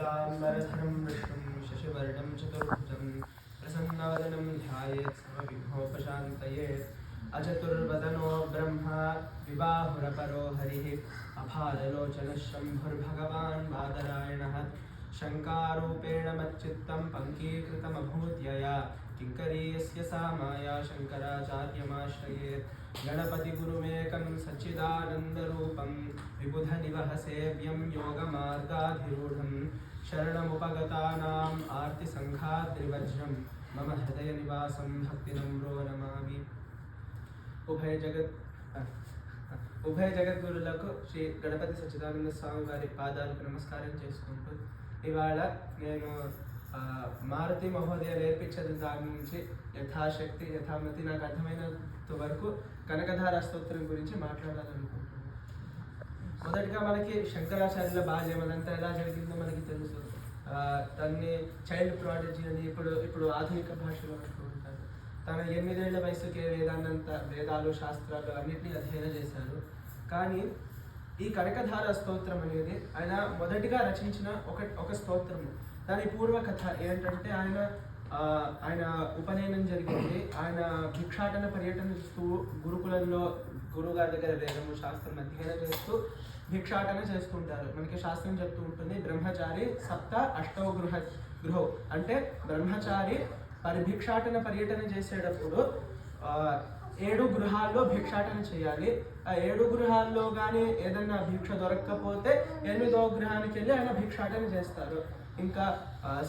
शुक्लाम्बरधरं विष्णुं शशिवर्णं चतुर्भुजं प्रसन्नवदनं ध्यायेत् सर्वविघ्नोपशान्तये अचतुर्वदनो ब्रह्मा विबाहुरपरो हरिः अभारलोचनः शम्भुर्भगवान् बादरायणः शङ्कारूपेण मच्चित्तं पङ्कीकृतमभूद्यया किङ्करीयस्य सा माया शङ्कराचार्यमाश्रयेत् गणपतिगुरुमेकं सच्चिदानन्दरूपं विबुधनिवहसेव्यं योगमार्गाधिरूढं शरणमुपगतानाम् आर्तिसङ्घाद्रिवज्रं मम हृदयनिवासं भक्तिनम्रो नमामि। ఉభయ జగద్గురులకు శ్రీ గణపతి సచ్చిదానంద స్వామి వారి పాదాలకు నమస్కారం చేసుకుంటూ ఇవాళ నేను మారుతి మహోదయ నేర్పించిన దాని నుంచి యథాశక్తి యథామతి నాకు అర్థమైనంత వరకు కనకధార స్తోత్రం గురించి మాట్లాడాలనుకుంటున్నాను. మొదటిగా మనకి శంకరాచార్యుల బాల్యం అదంతా ఎలా జరిగిందో మనకి తెలుసు. తన్ని చైల్డ్ ప్రాడజీ అని ఇప్పుడు ఆధునిక భాషలో అంటూ ఉంటారు. తన 8 ఏళ్ల వయసుకే వేదాలు శాస్త్రాలు అన్నింటినీ అధ్యయనం చేశారు. కానీ ఈ కనకధార స్తోత్రం అనేది ఆయన మొదటిగా రచించిన ఒక స్తోత్రము. దాని పూర్వ కథ ఏంటంటే ఆయన ఉపనయనం జరిగింది. ఆయన భిక్షాటన పర్యటన చేస్తూ గురుకులంలో గురుగారి దగ్గర వేదము శాస్త్రం అధ్యయనం చేస్తూ భిక్షాటన చేస్తుంటారు. మనకి శాస్త్రం చెప్తూ ఉంటుంది, బ్రహ్మచారి సప్త అష్టౌ గృహౌ అంటే బ్రహ్మచారి భిక్షాటన పర్యటన చేసేటప్పుడు 7 గృహాల్లో భిక్షాటన చేయాలి. ఆ 7 గృహాల్లో కానీ ఏదన్నా భిక్ష దొరకకపోతే 8వ గృహానికి వెళ్ళి ఆయన భిక్షాటన చేస్తారు. ఇంకా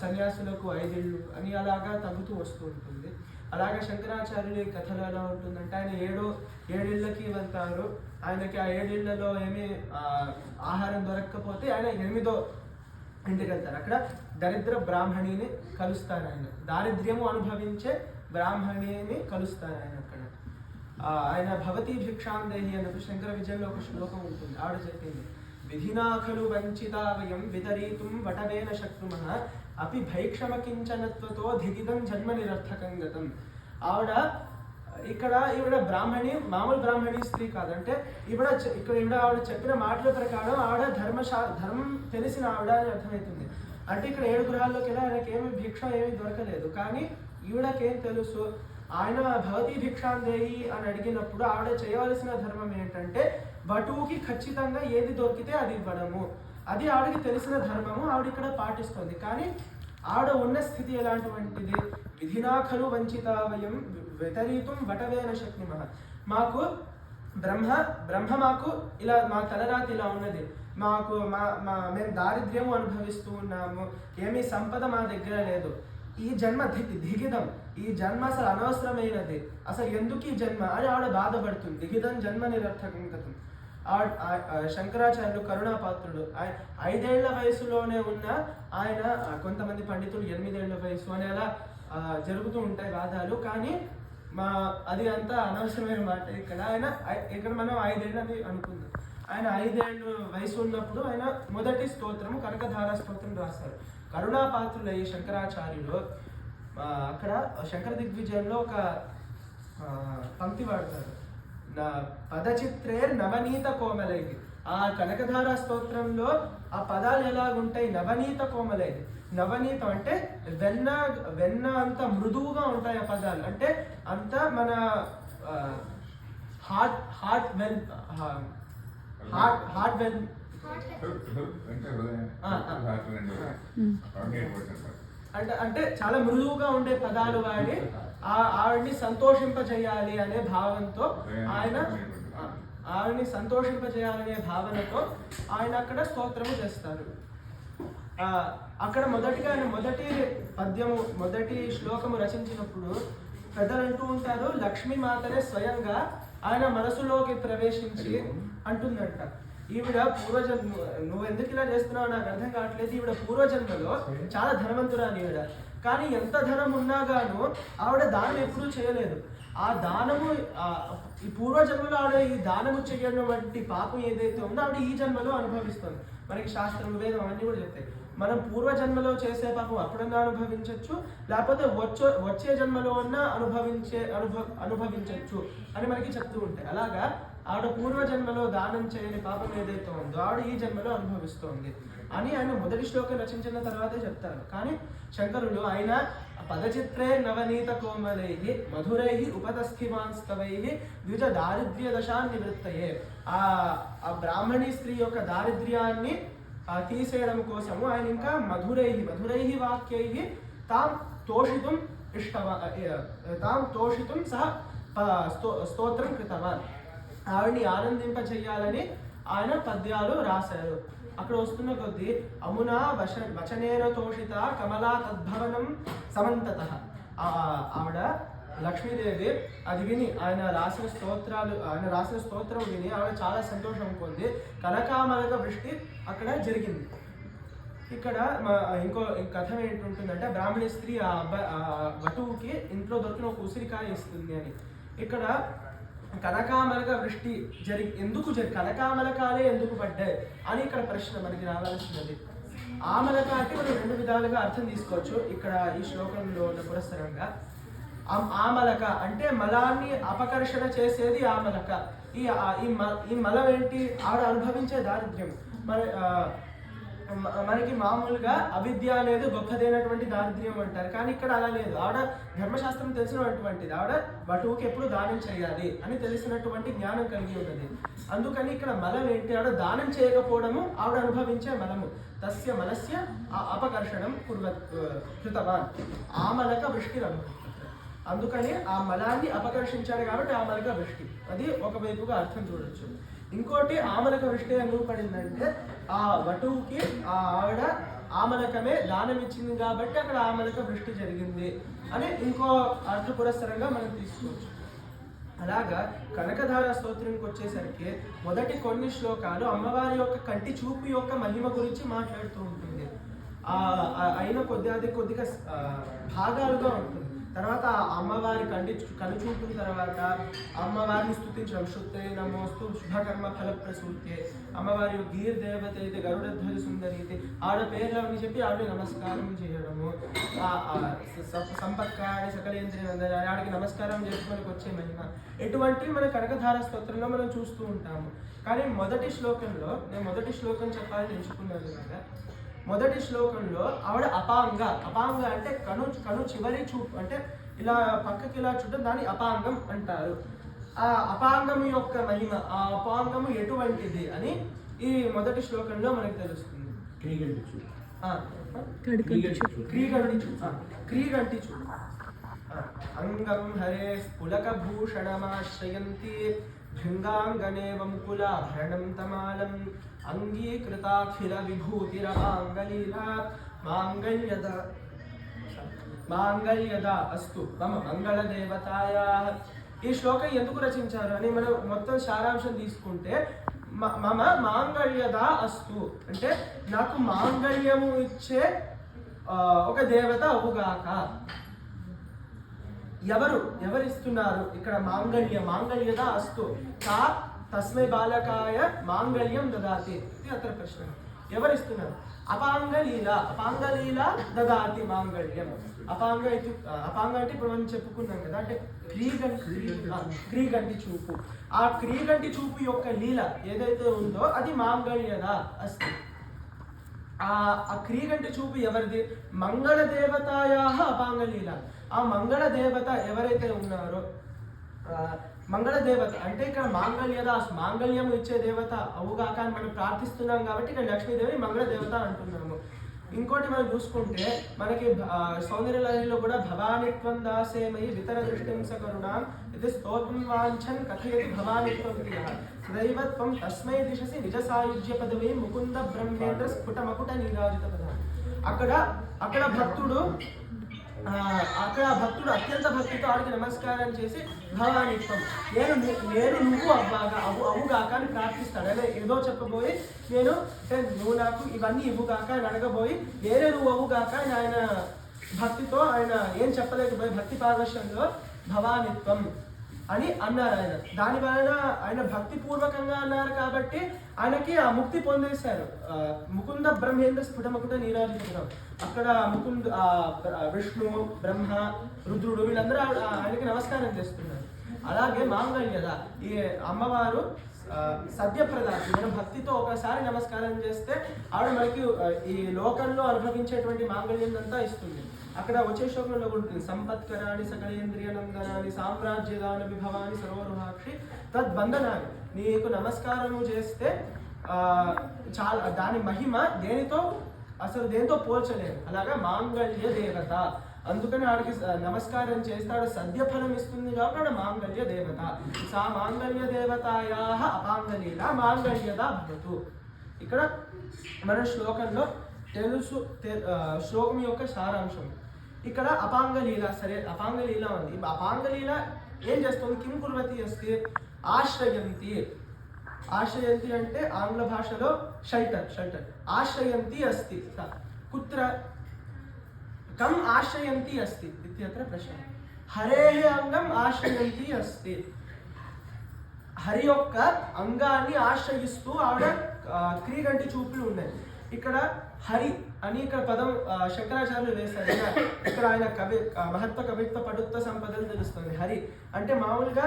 సన్యాసులకు 5 ఇళ్ళు అని అలాగా తగ్గుతూ వస్తూ ఉంటుంది. అలాగే శంకరాచార్యుల కథలో ఎలా ఉంటుందంటే ఆయన 7 ఇళ్ళకి వెళ్తారు. ఆయనకి ఆ 7 ఇళ్లలో ఏమీ ఆహారం దొరకకపోతే ఆయన 8వ ఇంటికి వెళ్తారు. అక్కడ దరిద్ర బ్రాహ్మణిని కలుస్తారు. ఆయన దారిద్ర్యము అనుభవించే బ్రాహ్మణిని కలుస్తారు. ఆయన అక్కడ ఆయన భవతి భిక్షాందేహి అన్నప్పుడు శంకర విజయంలో ఒక శ్లోకం ఉంటుంది. ఆవిడ చెప్పింది, విధినా ఖలు వంచితా వయం వితరీతుం వటవేన శక్నుమః అపి భైక్షమకించనత్వతో ధిగిదం జన్మ నిరర్థకం గతం. ఈవిడ బ్రాహ్మణి, మామూలు బ్రాహ్మణి స్త్రీ కాదంటే ఆవిడ చెప్పిన మాటల ప్రకారం ఆవిడ ధర్మం తెలిసిన ఆవిడ అని అర్థమవుతుంది. అంటే ఇక్కడ 7 గృహాల్లోకి వెళ్ళి ఆయనకి భిక్ష ఏమీ దొరకలేదు. కానీ ఈవిడకేం తెలుసు, ఆయన భవతి భిక్షాందేహి అని అడిగినప్పుడు ఆవిడ చేయవలసిన ధర్మం ఏంటంటే వటువుకి ఖచ్చితంగా ఏది దొరికితే అది ఇవ్వడము. అది ఆవిడకి తెలిసిన ధర్మము, ఆవిడ ఇక్కడ పాటిస్తుంది. కానీ ఆవిడ ఉన్న స్థితి ఎలాంటివంటిది, విధినా ఖలు వంచితా వయం వితరీతుం వటవేన శక్నుమః. మాకు బ్రహ్మ మాకు ఇలా మా తలరాతి ఇలా ఉన్నది, మేము దారిద్ర్యము అనుభవిస్తూ ఉన్నాము, ఏమీ సంపద మా దగ్గర లేదు, ఈ జన్మ దిగిదం, ఈ జన్మ అసలు అనవసరమైనది, అసలు ఎందుకు ఈ జన్మ అని ఆవిడ బాధపడుతుంది. దిగిదం జన్మ నిరర్థకం గతం. శంకరాచార్యులు కరుణాపాత్రుడు 5 ఏళ్ల వయసులోనే ఉన్న ఆయన, కొంతమంది పండితులు 8 ఏళ్ల వయసు అని అలా జరుగుతూ ఉంటాయి వాదాలు. కానీ అది అంతా అనవసరమైన మాట. ఇక్కడ మనం 5 ఏళ్ళని అనుకుందాం. ఆయన 5 ఏళ్ళు వయసు ఉన్నప్పుడు ఆయన మొదటి స్తోత్రము కనకధార స్తోత్రం రాస్తారు. కరుణాపాత్రులయ్యి శంకరాచార్యులు అక్కడ శంకర దిగ్విజయంలో ఒక పంక్తి వాడతారు, పదచిత్రేర్ నవనీత కోమలైది. ఆ కనకధార స్తోత్రంలో ఆ పదాలు ఎలాగుంటాయి, నవనీత కోమలైది. నవనీతం అంటే వెన్న అంత మృదువుగా ఉంటాయి ఆ పదాలు. అంటే అంత మన హార్ట్ వెల్ అంటే చాలా మృదువుగా ఉండే పదాలు వాడి ఆవిడ్ని సంతోషింపజేయాలి అనే భావంతో ఆవిడ్ని సంతోషింపజేయాలనే భావనతో ఆయన అక్కడ స్తోత్రము చేస్తారు. అక్కడ మొదటి పద్యము మొదటి శ్లోకము రచించినప్పుడు పెద్దలు అంటూ ఉంటారు, లక్ష్మీమాతనే స్వయంగా ఆయన మనసులోకి ప్రవేశించి అంటుందంట, ఈవిడ పూర్వజన్మ, నువ్వు ఎందుకు ఇలా చేస్తున్నావు నాకు అర్థం కావట్లేదు, ఈవిడ పూర్వజన్మలో చాలా ధనవంతురాలు ఈవిడ, కానీ ఎంత ధనం ఉన్నా గాను ఆవిడ దానం ఎప్పుడూ చేయలేదు. ఆ దానము ఈ పూర్వజన్మలో ఆవిడ ఈ దానము చేయడం వంటి పాపం ఏదైతే ఉందో ఆవిడ ఈ జన్మలో అనుభవిస్తుంది. మనకి శాస్త్రం వేదం అన్నీ కూడా చెప్తాయి. మనం పూర్వజన్మలో చేసే పాపం అప్పుడన్నా అనుభవించవచ్చు, లేకపోతే వచ్చే జన్మలో అన్నా అనుభవించవచ్చు అని మనకి చెప్తూ ఉంటాయి. అలాగా ఆవిడ పూర్వజన్మలో దానం చేయని పాపం ఏదైతే ఉందో ఆవిడ ఈ జన్మలో అనుభవిస్తోంది. అని ఆయన మొదటి శ్లోకం రచించిన తర్వాతే చెప్తారు. కానీ శంకరులు ఆయన పదచిత్రే నవనీత కోమలై మధురై ఉపతస్థిమాంస్తవై ద్విజ దారిద్ర్య దశాన్ని నివృత్తయే, ఆ బ్రాహ్మణి స్త్రీ యొక్క దారిద్ర్యాన్ని తీసేయడం కోసము ఆయన ఇంకా మధురై వాక్యై తాం తోషితుం సహ స్తోత్రం కృతవాన్. ఆవిడ్ని ఆనందింప చెయ్యాలని ఆయన పద్యాలు రాశారు. అక్కడ వస్తున్న కొద్దీ అమునా వచనేన తోషిత కమలా తద్భవనం సమంతత, ఆవిడ లక్ష్మీదేవి అది విని ఆయన రాసిన స్తోత్రం విని ఆవిడ చాలా సంతోషం పొంది కనకామలక వృష్టి అక్కడ జరిగింది. ఇక్కడ ఇంకో కథ ఏంటుంటుందంటే బ్రాహ్మణ స్త్రీ ఆ వటువుకి ఇంట్లో దొరికిన ఒక ఉసిరికాయ ఇస్తుంది అని. ఇక్కడ కనకామలక వృష్టి కనకామలకాలే ఎందుకు పడ్డాయి అని ఇక్కడ ప్రశ్న మనకి రావాల్సినది. ఆమలక అంటే మనం రెండు విధాలుగా అర్థం తీసుకోవచ్చు ఇక్కడ ఈ శ్లోకంలో పురస్సరంగా. ఆమలక అంటే మలాన్ని అపకర్షణ చేసేది ఆమలక. ఈ మలం ఏంటి? ఆవిడ అనుభవించే దారిద్ర్యం. మనకి మామూలుగా అవిద్య అనేది గొప్పదైనటువంటి దారిద్ర్యం అంటారు, కానీ ఇక్కడ అలా లేదు. ఆవిడ ధర్మశాస్త్రం తెలిసినటువంటిది, ఆవిడ వటువుకి ఎప్పుడు దానం చేయాలి అని తెలిసినటువంటి జ్ఞానం కలిగి ఉన్నది. అందుకని ఇక్కడ మలం ఏంటి? ఆవిడ దానం చేయకపోవడము ఆవిడ అనుభవించే మలము. తస్య మలస్య అపకర్షణం కృతవాన్ ఆమలక వృష్టిరను. అందుకని ఆ మలాన్ని అపకర్షించాడు కాబట్టి ఆమలక వృష్టి. అది ఒకవైపుగా అర్థం చూడొచ్చు. ఇంకోటి ఆమలక వృష్టి ఎందుకు పడిందంటే ఆ వటువుకి ఆవిడ ఆమలకమే దానం ఇచ్చింది కాబట్టి అక్కడ ఆమలక వృష్టి జరిగింది అని ఇంకో అర్థ పురస్సరంగా మనం తీసుకోవచ్చు. అలాగా కనకధార స్తోత్రంకి వచ్చేసరికి మొదటి కొన్ని శ్లోకాలు అమ్మవారి యొక్క కంటి చూపు యొక్క మహిమ గురించి మాట్లాడుతూ ఉంటుంది. అయిన కొద్దిగా భాగాలుగా ఉంటుంది. తర్వాత అమ్మవారి కనుచూపుల తర్వాత అమ్మవారిని స్తుతించడం, శుద్ధే నమోస్తు శుభకర్మ ఫలప్రసూతే, అమ్మవారి గీర్ దేవత అయితే గరుడధ్వజ సుందరి అయితే ఆవిడ పేర్లని చెప్పి ఆవిడ నమస్కారం చేయడము, సంపత్కాయ సకలేంద్రియ ఆవిడకి నమస్కారం చేసుకొని వచ్చే మహిమ, ఎటువంటివి మన కనకధార స్తోత్రంలో మనం చూస్తూ ఉంటాము. కానీ మొదటి శ్లోకంలో నేను మొదటి శ్లోకం చెప్పాలని ఎంచుకున్నాను కదా. మొదటి శ్లోకంలో ఆవిడ అపాంగ అంటే కను చివరి చూపు, అంటే ఇలా పక్కకి ఇలా చూడడం దాన్ని అపాంగం అంటారు. ఆ అపాంగం యొక్క మహిమ, ఆ అపాంగము ఎటువంటిది అని ఈ మొదటి శ్లోకంలో మనకు తెలుస్తుంది. క్రీగంటి చూపు. అంగం హరే పులక భూషణమాశ్రయంతి భృంగాంగనేవ ముకులాభరణం తమాలం అంగీకృతాఖిల విభూతిరమాంగలీలా మాంగళ్యదా అస్తు మమ మంగళదేవతాయాః. ఈ శ్లోకం ఎందుకు రచించారు అని మనం మొత్తం సారాంశం తీసుకుంటే మమ మాంగళ్యదా అస్తు అంటే నాకు మాంగళ్యము ఇచ్చే ఒక దేవత అవుగాక. ఎవరిస్తున్నారు ఇక్కడ? మాంగళ్యదా అస్తు కా తస్మై బాలకాయ మాంగళ్యం దదాతి ఇది అత్ర ప్రశ్న. ఎవరిస్తున్నారు? అపాంగలీల దదాతి మాంగళ్యం. అపాంగ అంటే ఇప్పుడు మనం చెప్పుకున్నాం కదా, అంటే క్రీగంటి చూపు. ఆ క్రీగంటి చూపు యొక్క లీల ఏదైతే ఉందో అది మాంగళ్యదా అస్తి. ఆ క్రీగంటి చూపు ఎవరిది? మంగళ దేవతాయాః అపాంగలీల. ఆ మంగళ దేవత ఎవరైతే ఉన్నారో, మంగళ దేవత అంటే ఇక్కడ మాంగళ్యం ఇచ్చే దేవత అవుగాక అని మనం ప్రార్థిస్తున్నాం కాబట్టి ఇక్కడ లక్ష్మీదేవి మంగళ దేవత అంటున్నాము. ఇంకోటి మనం చూసుకుంటే మనకి సౌందర్యలహరిలో కూడా భవానిత్వం దాసేమయి వితర దృష్టిం సకరుణాం ఇది స్తోత్రం వాంఛన్ కథయతి భవానిత్వం దైవత్వం తస్మై దిశసి నిజ సాయుజ్య పదవి ముకుంద బ్రహ్మేంద్ర స్ఫుటమకుట నీరాజిత పద. అక్కడ భక్తుడు అత్యంత భక్తితో ఆడికి నమస్కారం చేసి భవానిత్వం నేను నువ్వు అవుగాక అని ప్రార్థిస్తాడు. అదే ఏదో చెప్పబోయి నువ్వు నాకు ఇవన్నీ ఇవ్వుగాక అని అడగబోయి నువ్వు అవుగాక అని ఆయన భక్తితో ఆయన ఏం చెప్పలేకపోయి భక్తి పారవశ్యంలో భవానిత్వం అని అన్నారు ఆయన. దాని వలన ఆయన భక్తిపూర్వకంగా అన్నారు కాబట్టి ఆయనకి ఆ ముక్తి పొందేశారు. ముకుంద బ్రహ్మేంద్ర స్ఫుటమకుట నీరాజితం. అక్కడ విష్ణు, బ్రహ్మ, రుద్రుడు వీళ్ళందరూ ఆయనకి నమస్కారం చేస్తున్నారు. అలాగే మాంగళ్యద ఈ అమ్మవారు సద్యప్రదాతి. మనం భక్తితో ఒకసారి నమస్కారం చేస్తే ఆవిడ మనకి ఈ లోకంలో అనుభవించేటువంటి మాంగళ్యం అంతా ఇస్తుంది. అక్కడ వచ్చే శ్లోకంలో ఉంటుంది, సంపత్కరాని సకలేంద్రియ నందనాని సామ్రాజ్యదాన విభవాని సర్వరుహాక్షి తద్బంధనాన్ని. నీకు నమస్కారము చేస్తే చాలా దాని మహిమ దేనితో పోల్చలేదు. అలాగా మాంగళ్య దేవత, అందుకని ఆడికి నమస్కారం చేస్తాడు, సద్యఫలం ఇస్తుంది కాబట్టి ఆడ మాంగళ్య దేవత. సా మాంగళ్య దేవతాయా అపాంగలీల మాంగళ్యద భవతు. ఇక్కడ మన శ్లోకంలో శ్లోకం యొక్క సారాంశం. ఇక్కడ అపాంగలీల, సరే అపాంగలీల ఉంది. అపాంగలీల ఏం చేస్తుంది? కిం కుర్వతి అస్తి ఆశ్రయంతి. ఆశ్రయంతి అంటే ఆంగ్ల భాషలో షెల్టర్. ఆశ్రయంతి అస్తి కుత్ర కం ఆశ్రయంతి అస్తి ఇత్యత్ర ప్రశ్న. హరేః అంగం ఆశ్రయంతి అస్తి. హరి యొక్క అంగాన్ని ఆశ్రయిస్తూ ఆవిడ క్రీగంటి చూపులు ఉన్నాయి. ఇక్కడ హరి అని ఇక్కడ పదం శంకరాచార్యులు వేశారు. ఇక్కడ ఆయన మహత్వ కవిత్వ పడుత్వ సంపదలు తెలుస్తుంది. హరి అంటే మామూలుగా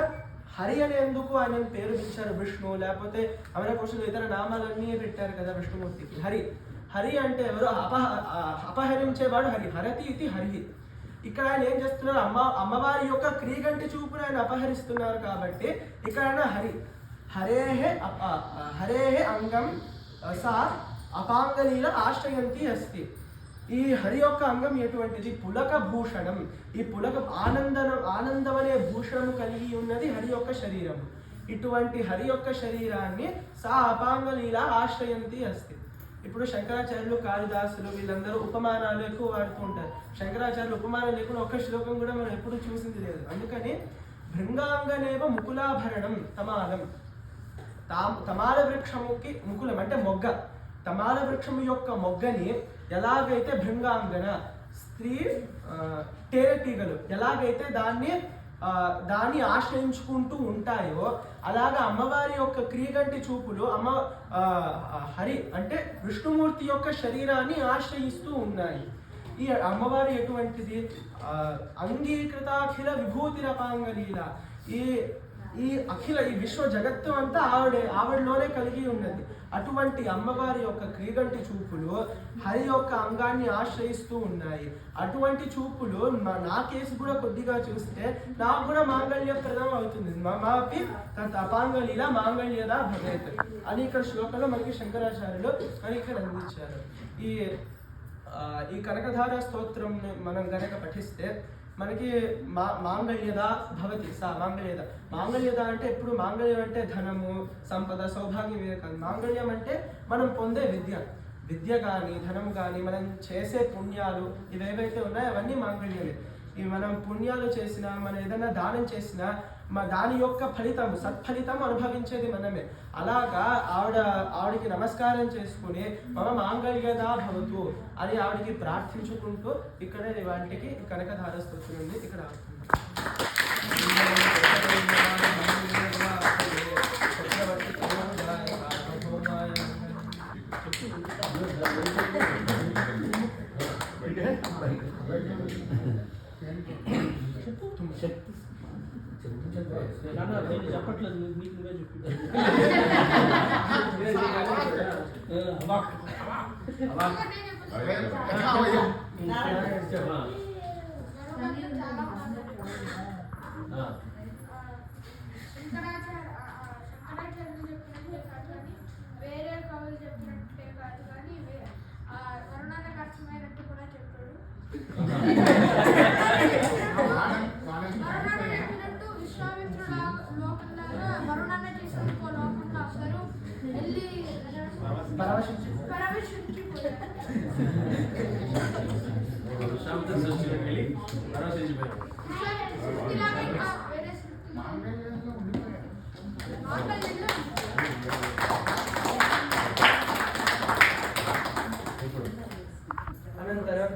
హరి అని ఎందుకు ఆయన పేరు ఇచ్చారు? విష్ణు లేకపోతే అమరకోశంలో ఇతర నామాలన్నీ పెట్టారు కదా విష్ణుమూర్తికి. హరి అంటే ఎవరు? అపహరించేవాడు హరి. హరతి ఇది హరి. ఇక్కడ ఆయన ఏం చేస్తున్నారు? అమ్మవారి యొక్క క్రీగంటి చూపును ఆయన అపహరిస్తున్నారు కాబట్టి ఇక్కడ ఆయన హరి. హరేహే అంగం సా అపాంగలీల ఆశ్రయంతి అస్తి. ఈ హరి యొక్క అంగం ఎటువంటిది? పులక భూషణం. ఈ పులక ఆనందం అనే భూషణము కలిగి ఉన్నది హరి యొక్క శరీరము. ఇటువంటి హరి యొక్క శరీరాన్ని సా అపాంగలీల ఆశ్రయంతి అస్తి. ఇప్పుడు శంకరాచార్యులు, కాళిదాసులు వీళ్ళందరూ ఉపమానాలు ఎక్కువ వాడుతూ ఉంటారు. శంకరాచార్యులు ఉపమానం లేకుండా ఒక్క శ్లోకం కూడా మనం ఎప్పుడు చూసింది లేదు. అందుకని భృంగాంగనేవ ముకులాభరణం తమాలం. తమాల వృక్షముకి ముకులం అంటే మొగ్గ. తమాల వృక్షము యొక్క మొగ్గని ఎలాగైతే భృంగాంగన స్త్రీ తేనెటీగలు ఎలాగైతే దాన్ని ఆశ్రయించుకుంటూ ఉంటాయో అలాగా అమ్మవారి యొక్క క్రీగంటి చూపులు హరి అంటే విష్ణుమూర్తి యొక్క శరీరాన్ని ఆశ్రయిస్తూ ఉన్నాయి. ఈ అమ్మవారు ఎటువంటిది? అంగీకృతాఖిల విభూతిరపాంగలీల. ఈ అఖిల ఈ విశ్వ జగత్తు అంతా ఆవిడలోనే కలిగి ఉన్నది. అటువంటి అమ్మవారి యొక్క క్రీగంటి చూపులు హరి యొక్క అంగాన్ని ఆశ్రయిస్తూ ఉన్నాయి. అటువంటి చూపులు నా కేసు కూడా కొద్దిగా చూస్తే నాకు కూడా మాంగళ్యప్రదం అవుతుంది. మాపి తత్ అపాంగలీల మాంగళ్యదా భవేత్ అని ఇక్కడ శ్లోకంలో మనకి శంకరాచార్యులు అని ఇక్కడ అందించారు. ఈ కనకధార స్తోత్రం మనం గనక పఠిస్తే మనకి మాంగళ్యద భవతి. మాంగళ్యద అంటే ఎప్పుడు మాంగళ్యం అంటే ధనము, సంపద, సౌభాగ్యం ఇవే కాదు. మాంగళ్యం అంటే మనం పొందే విద్య కానీ ధనము కానీ మనం చేసే పుణ్యాలు ఇవేవైతే ఉన్నాయో అవన్నీ మాంగళ్యమే. ఇవి మనం పుణ్యాలు చేసినా మనం ఏదైనా దానం చేసినా దాని యొక్క సత్ఫలితం అనుభవించేది మనమే. అలాగా ఆవిడికి నమస్కారం చేసుకుని మమ మాంగళ్యదా భవతు అని ఆవిడికి ప్రార్థించుకుంటూ ఇక్కడ వాటికి కనకధార స్తోత్రం ఉంది. ఇక్కడ చెప్పట్లేదు, నీకు నువ్వే చెప్పు. వేరే కవులు చెప్పినట్టే కాదు కానీ వరుణానికి అర్థమైనట్టు కూడా చెప్పాడు. విశ్వామిత్రుడు లోకంలాగా వరుణాన్ని తీసుకుని లోకంలో అందరూ వెళ్ళి అనంతరం